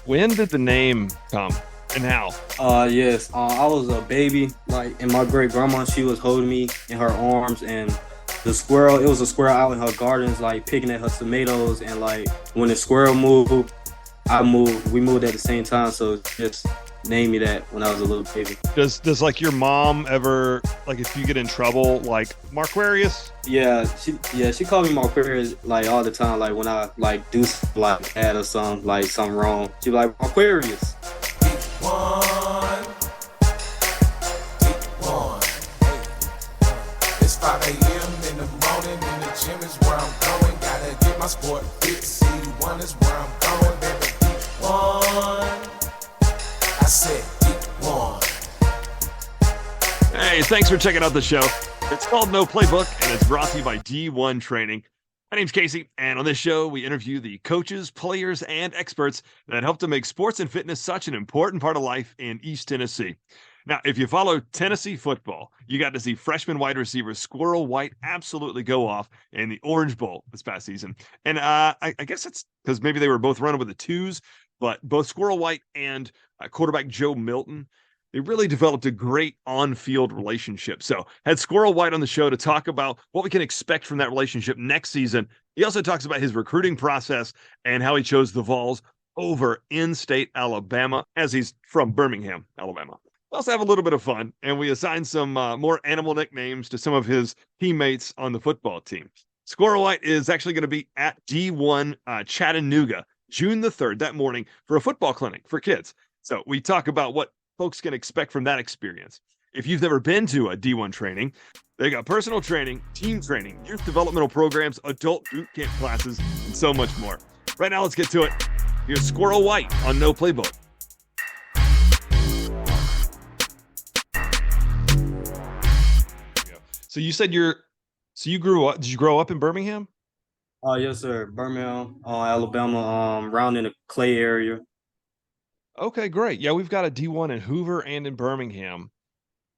When did the name come and how? Yes. I was a baby, like, and my great grandma, she was holding me in her arms, and it was a squirrel out in her gardens, like picking at her tomatoes, and like when the squirrel moved, I moved. We moved at the same time, so just named me that when I was a little baby. Does like your mom ever like if you get in trouble like Marquarius? Yeah, she called me Marquarius like all the time, like when I like do like bad or something, like something wrong. She be like Aquarius. One, one. It's 5 a.m. in the morning, and the gym is where I'm going. Gotta get my sport fit. C1 is where I'm going, baby. One. I said one. Hey, thanks for checking out the show. It's called No Playbook, and it's brought to you by D1 Training. My name's Casey, and on this show, we interview the coaches, players, and experts that help to make sports and fitness such an important part of life in East Tennessee. Now, if you follow Tennessee football, you got to see freshman wide receiver Squirrel White absolutely go off in the Orange Bowl this past season. And I guess it's because maybe they were both running with the twos, but both Squirrel White and quarterback Joe Milton, they really developed a great on-field relationship. So had Squirrel White on the show to talk about what we can expect from that relationship next season. He also talks about his recruiting process and how he chose the Vols over in-state Alabama, as he's from Birmingham, Alabama. We also have a little bit of fun, and we assign some more animal nicknames to some of his teammates on the football team. Squirrel White is actually going to be at D1 Chattanooga, June the 3rd, that morning, for a football clinic for kids. So we talk about what folks can expect from that experience. If you've never been to a D1 training, they got personal training, team training, youth developmental programs, adult boot camp classes, and so much more. Right now, let's get to it. Here's Squirrel White on No Playbook. So you said you grew up, did you grow up in Birmingham? Yes, sir. Birmingham, Alabama, around in the Clay area. Okay, great. Yeah, we've got a D1 in Hoover and in Birmingham.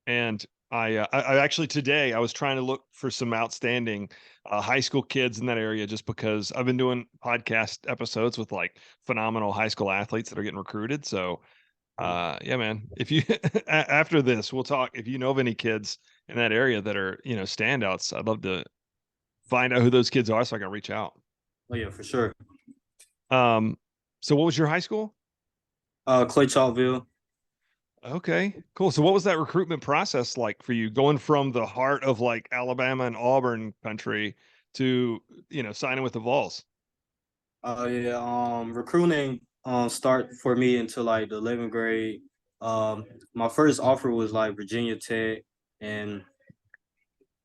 And I actually today I was trying to look for some outstanding high school kids in that area just because I've been doing podcast episodes with like phenomenal high school athletes that are getting recruited. So yeah, man, if you after this, we'll talk. If you know of any kids in that area that are, standouts, I'd love to find out who those kids are so I can reach out. Oh yeah, for sure. Um, so what was your high school? Clay Chalkville. Okay, cool. So what was that recruitment process like for you going from the heart of like Alabama and Auburn country to, signing with the Vols? Yeah. Recruiting start for me until like the 11th grade. My first offer was like Virginia Tech, and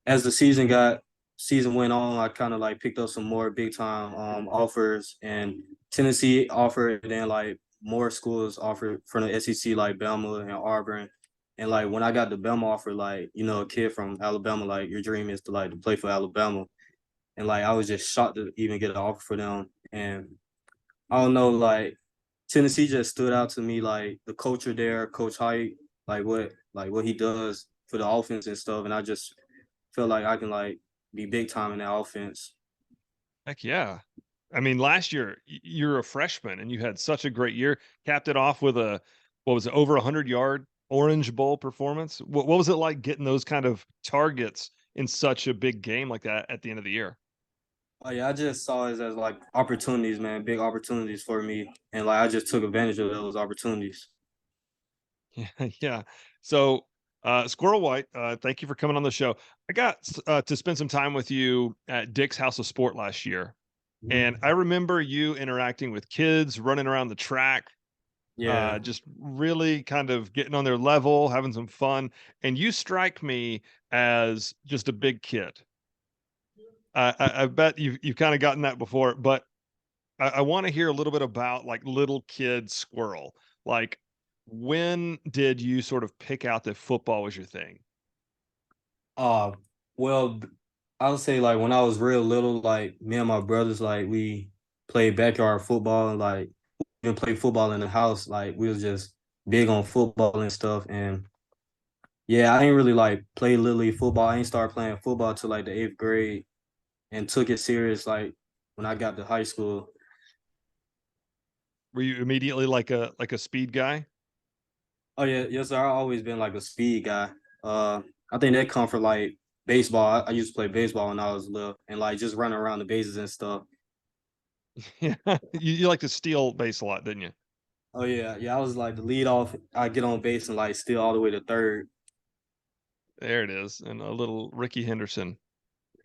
as the season went on, I kind of like picked up some more big time offers, and Tennessee offered, and then like more schools offered from the SEC like Bama and Auburn. And like when I got the Bama offer, like a kid from Alabama, like your dream is to like to play for Alabama, and like I was just shocked to even get an offer for them. And I don't know, like Tennessee just stood out to me, like the culture there, Coach Height, like what he does for the offense and stuff, and I just feel like I can like be big time in that offense. Heck yeah. I mean, last year you're a freshman and you had such a great year, capped it off with what was it, over 100-yard Orange Bowl performance. What was it like getting those kind of targets in such a big game like that at the end of the year? Oh yeah, I just saw it as like opportunities, man, big opportunities for me, and like I just took advantage of those opportunities. Yeah, yeah. So, Squirrel White, thank you for coming on the show. I got to spend some time with you at Dick's House of Sport last year, and I Mhm. remember you interacting with kids, running around the track, Yeah. just really kind of getting on their level, having some fun. And you strike me as just a big kid. I bet you've kind of gotten that before, but I want to hear a little bit about like little kid squirrel. Like, when did you sort of pick out that football was your thing? Uh, well, I would say like when I was real little, like me and my brothers, like we played backyard football, and like even play football in the house. Like we was just big on football and stuff. And yeah, I ain't really like play little league football. I ain't start playing football till like the 8th grade, and took it serious like when I got to high school. Were you immediately like a speed guy? Oh yeah, yes sir. I've always been like a speed guy. I think that come from like baseball. I used to play baseball when I was little, and like just running around the bases and stuff. Yeah, you like to steal base a lot, didn't you? Oh yeah, yeah. I was like the lead off. I get on base and like steal all the way to third. There it is, and a little Ricky Henderson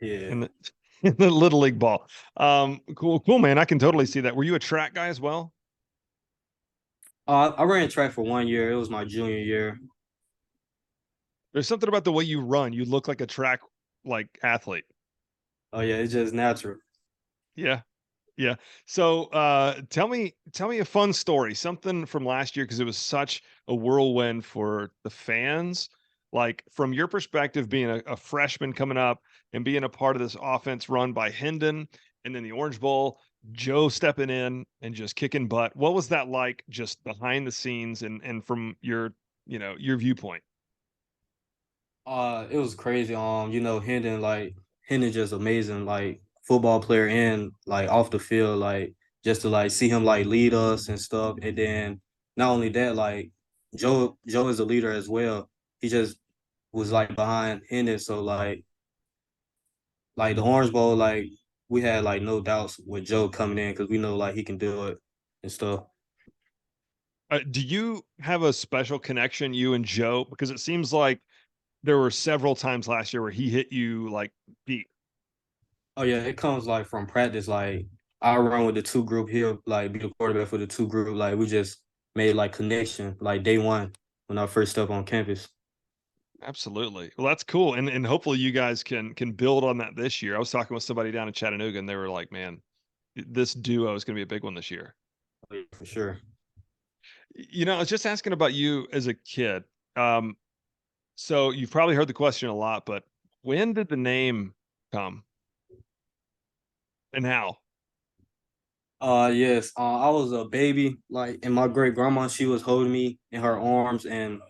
Yeah. in the in the little league ball. Cool, man. I can totally see that. Were you a track guy as well? I ran track for 1 year. It was my junior year. There's something about the way you run. You look like a track like athlete. Oh yeah, it's just natural. Yeah. Yeah. So tell me a fun story, something from last year because it was such a whirlwind for the fans. Like from your perspective, being a freshman coming up and being a part of this offense run by Hendon and then the Orange Bowl, Joe stepping in and just kicking butt. What was that like just behind the scenes and from your, your viewpoint? It was crazy. Hendon just amazing, like football player and like off the field, like just to like see him like lead us and stuff. And then not only that, like Joe is a leader as well. He just was like behind Hendon, so like the Orange Bowl, like we had like no doubts with Joe coming in because we know like he can do it and stuff. Do you have a special connection, you and Joe? Because it seems like there were several times last year where he hit you like deep. Oh yeah, it comes like from practice. Like I run with the two group. He'll like be the quarterback for the two group. Like we just made like connection like day one when I first stepped on campus. Absolutely. Well, that's cool. And hopefully you guys can build on that this year. I was talking with somebody down in Chattanooga and they were like, man, this duo is going to be a big one this year. Oh, yeah, for sure. I was just asking about you as a kid. Um, so you've probably heard the question a lot, but when did the name come and how? Yes. I was a baby, like, and my great grandma, she was holding me in her arms, and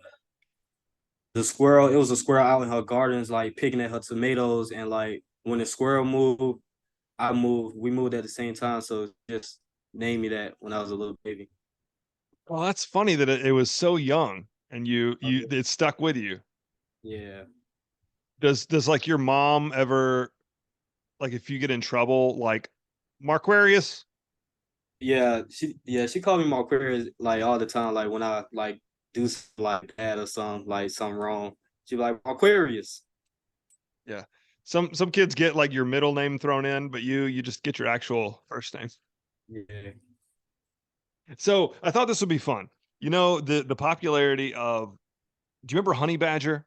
it was a squirrel out in her gardens, like picking at her tomatoes, and like when the squirrel moved, I moved. We moved at the same time, so just named me that when I was a little baby. Well, that's funny that it was so young and it stuck with you. Yeah. Does like your mom ever like if you get in trouble, like Marquarius? Yeah, she called me Marquarius like all the time. Like when I like do like bad or something, like something wrong. She be like Aquarius. Yeah. Some kids get like your middle name thrown in, but you just get your actual first name. Yeah. So I thought this would be fun. The popularity of do you remember Honey Badger?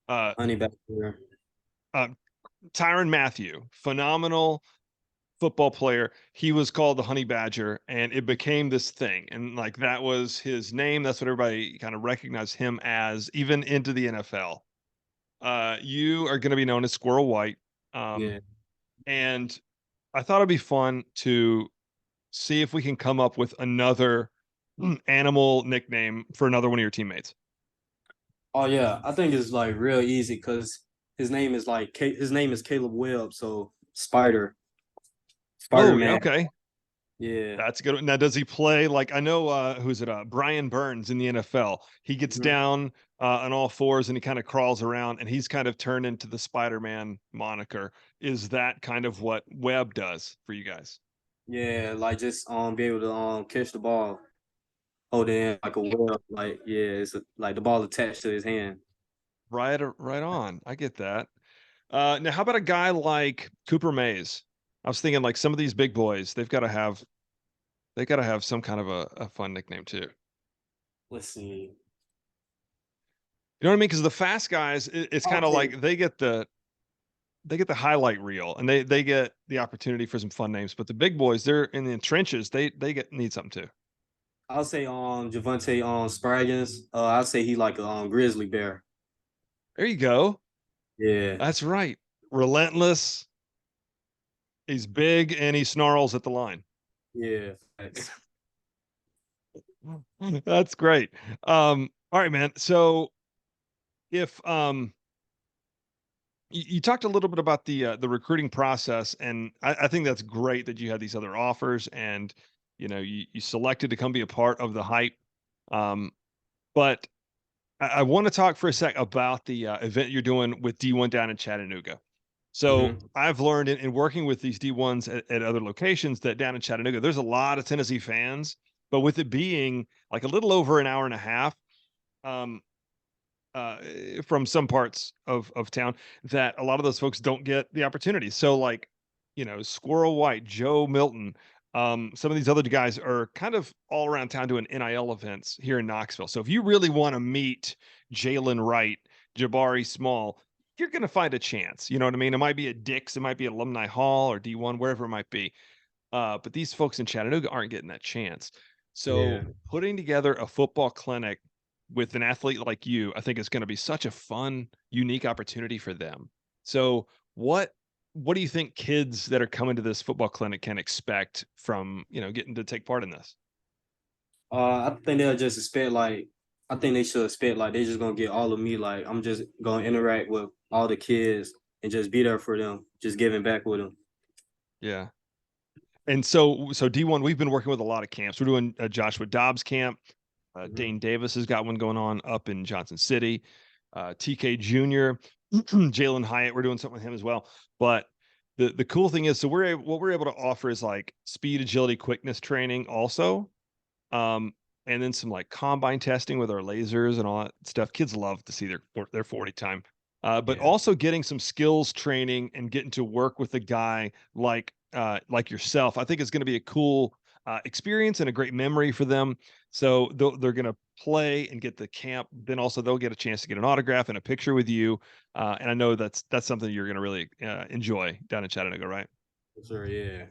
Uh Honey back there. uh Tyrann Mathieu, phenomenal football player. He was called the Honey Badger and it became this thing. And like that was his name. That's what everybody kind of recognized him as, even into the NFL. You are going to be known as Squirrel White. Um, Yeah. and I thought it'd be fun to see if we can come up with another animal nickname for another one of your teammates. Oh yeah. I think it's like real easy because his name is Caleb Webb, so Spider Oh, yeah, Man. okay. Yeah. That's a good one. Now, does he play like I know who's it? Brian Burns in the NFL. He gets Mhm. down on all fours and he kind of crawls around and he's kind of turned into the Spider-Man moniker. Is that kind of what Webb does for you guys? Yeah, like just be able to catch the ball, hold it in like a web, like yeah, like the ball attached to his hand. Right on. I get that. Now, how about a guy like Cooper Mays? I was thinking like some of these big boys, they got to have some kind of a fun nickname too. Let's see. You know what I mean? Because the fast guys, it's kind of Okay. like they get the highlight reel and they get the opportunity for some fun names. But the big boys, they're in the trenches. They need something too. I'll say Javante Spraggins. I'll say he like a grizzly bear. There you go. Yeah. That's right. Relentless. He's big and he snarls at the line. Yeah. Thanks. That's great. All right, man. So if you talked a little bit about the recruiting process, and I think that's great that you had these other offers, and you selected to come be a part of the hype. But I want to talk for a sec about the event you're doing with D1 down in Chattanooga. So Mm-hmm. I've learned in working with these D1s at other locations that down in Chattanooga, there's a lot of Tennessee fans, but with it being like a little over an hour and a half, um, uh, from some parts of town, that a lot of those folks don't get the opportunity. So like, Squirrel White, Joe Milton, some of these other guys are kind of all around town doing NIL events here in Knoxville. So if you really want to meet Jalen Wright, Jabari Small, you're going to find a chance. You know what I mean? It might be at Dick's, it might be at Alumni Hall or D1, wherever it might be. But these folks in Chattanooga aren't getting that chance. So Yeah. putting together a football clinic with an athlete like you, I think is going to be such a fun, unique opportunity for them. So what do you think kids that are coming to this football clinic can expect from, getting to take part in this? I think they'll just expect like I think they should expect like they just gonna get all of me. Like I'm just gonna interact with all the kids and just be there for them, just giving back with them. Yeah. And so D1, we've been working with a lot of camps. We're doing a Joshua Dobbs camp. Mm-hmm. Dane Davis has got one going on up in Johnson City. TK Jr., Jalen Hyatt, we're doing something with him as well. But the cool thing is, so what we're able to offer is like speed, agility, quickness training also. Um, and then some like combine testing with our lasers and all that stuff. Kids love to see their 40 time. But Yeah. also getting some skills training and getting to work with a guy like yourself, I think is going to be a cool experience and a great memory for them. So they're going to play and get the camp. Then also they'll get a chance to get an autograph and a picture with you. And I know that's something you're going to really enjoy down in Chattanooga, right? Sure. Yeah.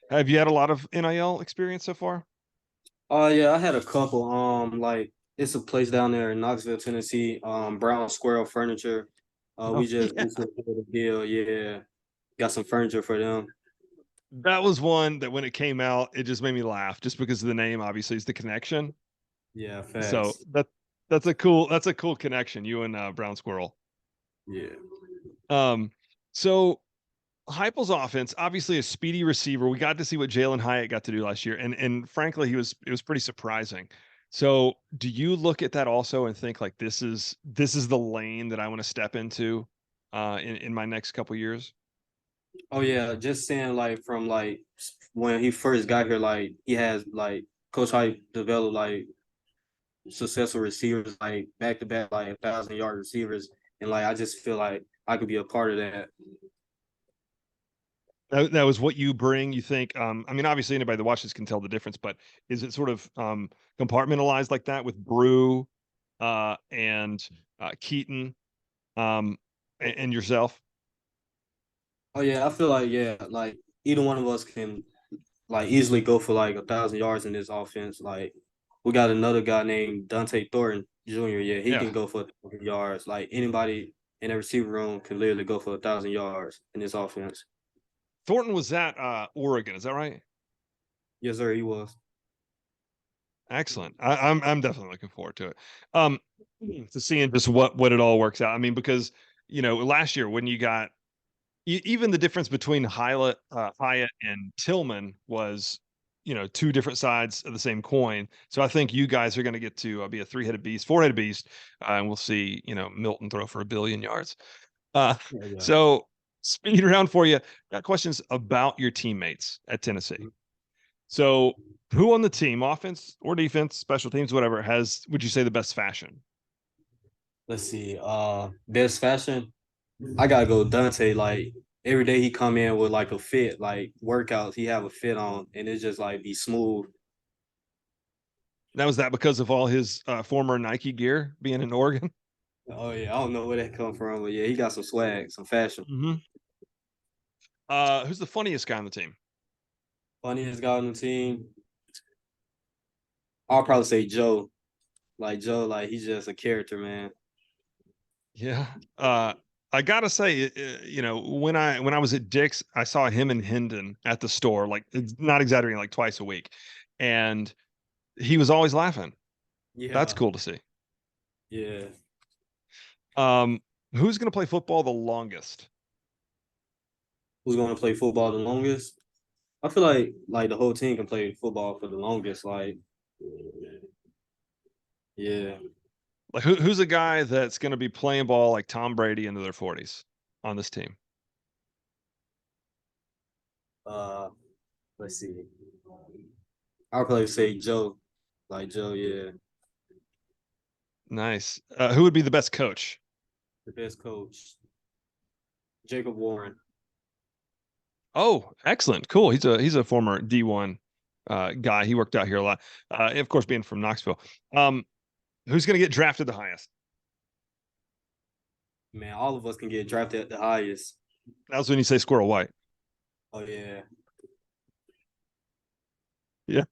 Have you had a lot of NIL experience so far? Oh yeah, I had a couple. Like it's a place down there in Knoxville, Tennessee. Brown Squirrel Furniture. Oh, We just yeah. recently did a deal. Yeah, got some furniture for them. That was one that when it came out, it just made me laugh just because of the name, obviously, is the connection. Yeah, So facts. that's a cool connection, you and Brown Squirrel. Yeah. Um, so Heupel's offense, obviously a speedy receiver. We got to see what Jalen Hyatt got to do last year, and frankly, it was pretty surprising. So, do you look at that also and think like this is the lane that I want to step into in my next couple years? Oh yeah, just saying like from like when he first got here, like he has like Coach Hype developed like successful receivers, like back to back, like 1,000 yard receivers, and like I just feel like I could be a part of that. That was what you bring. You think? I mean, obviously, anybody that watches can tell the difference, but is it sort of compartmentalized like that with Brew and Keaton and yourself? Oh yeah, I feel like yeah, like either one of us can like easily go for like 1,000 yards in this offense. Like we got another guy named Dante Thornton Jr. Yeah, he Yeah, can go for 1,000 yards. Like anybody in the receiver room can literally go for 1,000 yards in this offense. Thornton was at Oregon. Is that right? Yes, sir, he was. Excellent. I'm definitely looking forward to it. Um, to seeing just what it all works out. I mean, because last year when you got even the difference between Hyatt and Tillman was, two different sides of the same coin. So I think you guys are going to get to be a three-headed beast, four-headed beast, and we'll see, Milton throw for 1 billion yards. Uh, Yeah, yeah. so speed round for you. Got questions about your teammates at Tennessee. So who on the team, offense or defense, special teams, whatever, would you say the best fashion? Let's see. Best fashion. I gotta go Dante. Like every day he come in with like a fit, like workouts, he have a fit on, and it just like be smooth. Now, was that because of all his former Nike gear being in Oregon? Oh yeah, I don't know where that come from, but yeah, he got some swag, some fashion. Mm-hmm. Who's the funniest guy on the team? Funniest guy on the team. I'll probably say Joe. Like Joe, like he's just a character, man. Yeah. I gotta say, when I was at Dick's, I saw him and Hendon at the store, like it's not exaggerating, like twice a week, and he was always laughing. That's Yeah, cool to see. yeah. Um, who's gonna play football the longest? Who's gonna play football the longest? I feel like the whole team can play football for the longest. Like, yeah. Like who's a guy that's going to be playing ball like Tom Brady into their 40s on this team? Uh, let's see. I'll probably say Joe. Like Joe, yeah, Nice. Who would be the best coach? the best coach. Jacob Warren. Oh, excellent. Cool. He's a former D1 guy. He worked out here a lot. Of course, being from Knoxville. Who's going to get drafted the highest? Man, all of us can get drafted at the highest. That's when you say Squirrel White. Oh yeah. Yeah.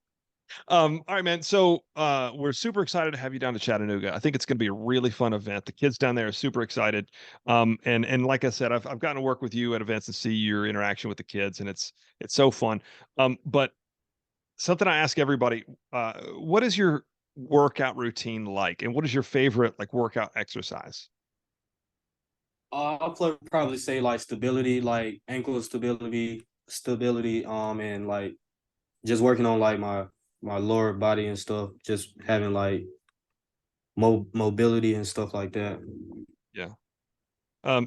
All right, man. So we're super excited to have you down to Chattanooga. I think it's going to be a really fun event. The kids down there are super excited. And like I said, I've gotten to work with you at events and see your interaction with the kids, and it's so fun. But something I ask everybody, what is your workout routine like, and what is your favorite like workout exercise? I'll probably say like stability, like ankle stability, and like just working on like my lower body and stuff, just having like mobility and stuff like that. Yeah.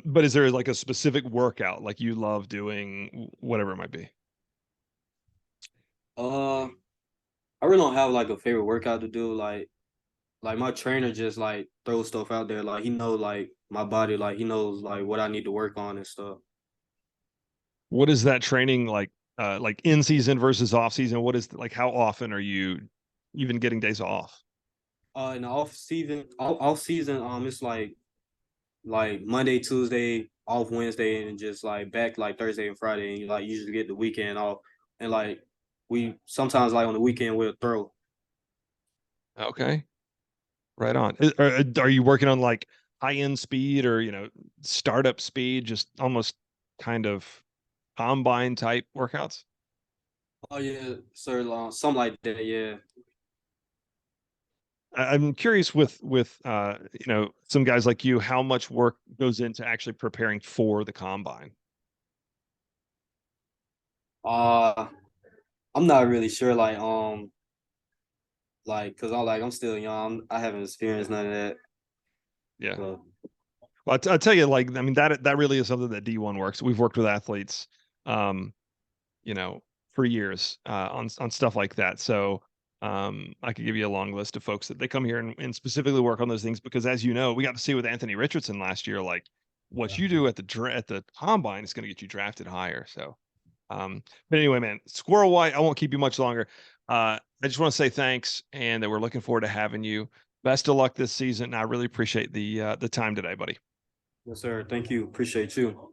But is there like a specific workout like you love doing, whatever it might be? Uh, I really don't have like a favorite workout to do. Like my trainer just like throws stuff out there. Like he knows like my body, like he knows like what I need to work on and stuff. What is that training like in season versus off season? What is like how often are you even getting days off? In the off season, it's like Monday, Tuesday, off Wednesday, and just like back like Thursday and Friday, and you like usually get the weekend off. And like we sometimes like on the weekend we'll throw. Okay, right on. Are you working on like high end speed or startup speed, just almost kind of combine type workouts? Oh yeah, sir, something like that. Yeah. I'm curious with some guys like you, how much work goes into actually preparing for the combine? Uh, I'm not really sure. Cause I'm still young. I haven't experienced none of that. Yeah. So Well, I'll tell you, like, I mean, that really is something that D1 works. We've worked with athletes, um, you know, for years on stuff like that. So I could give you a long list of folks that they come here and specifically work on those things because, as you know, we got to see with Anthony Richardson last year, like what you do at the combine is going to get you drafted higher. So, but anyway, man, Squirrel White, I won't keep you much longer. I just want to say thanks and that we're looking forward to having you. Best of luck this season. And I really appreciate the time today, buddy. yes, sir. Thank you. Appreciate you.